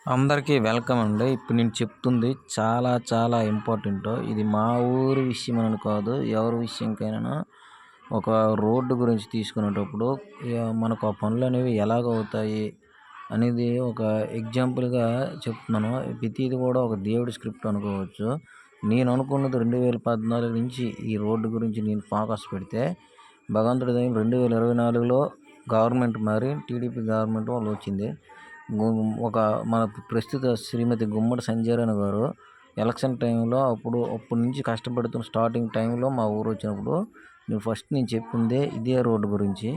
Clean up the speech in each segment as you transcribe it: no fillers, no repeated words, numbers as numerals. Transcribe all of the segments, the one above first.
అందరికీ వెల్కమ్ అండి. ఇప్పుడు నేను చెప్తుంది చాలా చాలా ఇంపార్టెంట్. ఇది మా ఊరి విషయం అని కాదు, ఎవరి విషయంకైనా ఒక రోడ్డు గురించి తీసుకునేటప్పుడు మనకు ఆ పనులు అనేవి ఎలాగవుతాయి అనేది ఒక ఎగ్జాంపుల్గా చెప్తున్నాను. ప్రతిది కూడా ఒక దేవుడి స్క్రిప్ట్ అనుకోవచ్చు. నేను అనుకున్నది 2014 నుంచి ఈ రోడ్డు గురించి నేను ఫోకస్ పెడితే, భగవంతుడి దయ 2024లో గవర్నమెంట్ మారి టీడీపీ గవర్నమెంట్ వాళ్ళు వచ్చింది. ఒక మన ప్రస్తుత శ్రీమతి గుమ్మడి సంజయరాణి గారు ఎలక్షన్ టైంలో అప్పటి నుంచి కష్టపడుతున్న స్టార్టింగ్ టైంలో మా ఊరు వచ్చినప్పుడు నేను చెప్పిందే ఇదే రోడ్డు గురించి.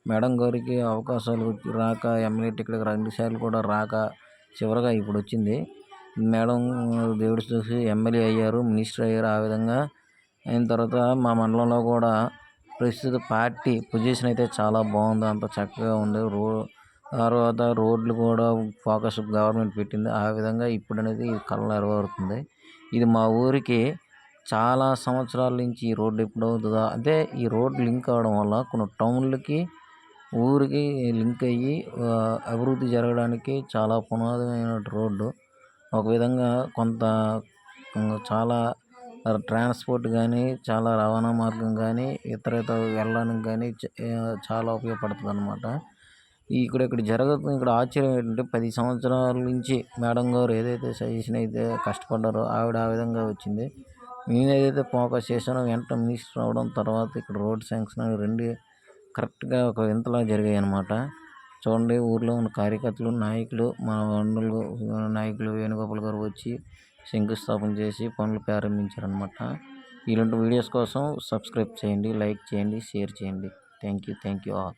మేడం గారికి అవకాశాలు రాక ఎమ్మెల్యే టికెట్కి 2 సార్లు కూడా రాక చివరగా ఇప్పుడు వచ్చింది. మేడం దేవుడు చూసి ఎమ్మెల్యే అయ్యారు, మినిస్టర్ అయ్యారు. ఆ విధంగా అయిన తర్వాత మా మండలంలో కూడా ప్రస్తుత పార్టీ పొజిషన్ అయితే చాలా బాగుంది, అంత చక్కగా ఉంది. తర్వాత రోడ్లు కూడా ఫోకస్ గవర్నమెంట్ పెట్టింది. ఆ విధంగా ఇప్పుడు అనేది కళ నెరవేరుతుంది. ఇది మా ఊరికి చాలా సంవత్సరాల నుంచి ఈ రోడ్డు ఎప్పుడు అవుతుందా, అంటే ఈ రోడ్డు లింక్ అవడం వల్ల కొన్ని టౌన్లకి ఊరికి లింక్ అయ్యి అభివృద్ధి జరగడానికి చాలా పునాదమైన రోడ్డు. ఒక విధంగా చాలా ట్రాన్స్పోర్ట్ కానీ, చాలా రవాణా మార్గం కానీ, ఇతర వెళ్ళడానికి కానీ చాలా ఉపయోగపడుతుంది అన్నమాట. ఇక్కడ జరుగుతుంది. ఇక్కడ ఆశ్చర్యం ఏంటంటే 10 సంవత్సరాల నుంచి మేడం గారు ఏదైతే సజెషన్ అయితే కష్టపడ్డారో ఆవిడ ఆ విధంగా వచ్చింది. నేను ఏదైతే ఫోకస్ చేశానో వెంటనే మినిస్టర్ అవ్వడం, తర్వాత ఇక్కడ రోడ్ శాంక్షన్ అని 2 కరెక్ట్గా ఒక వింతలా జరిగాయి అన్నమాట. చూడండి, ఊర్లో ఉన్న కార్యకర్తలు, నాయకులు, మా మండలు నాయకులు వేణుగోపాల్ గారు వచ్చి శంకుస్థాపన చేసి పనులు ప్రారంభించారనమాట. ఇలాంటి వీడియోస్ కోసం సబ్స్క్రైబ్ చేయండి, లైక్ చేయండి, షేర్ చేయండి. Thank you all.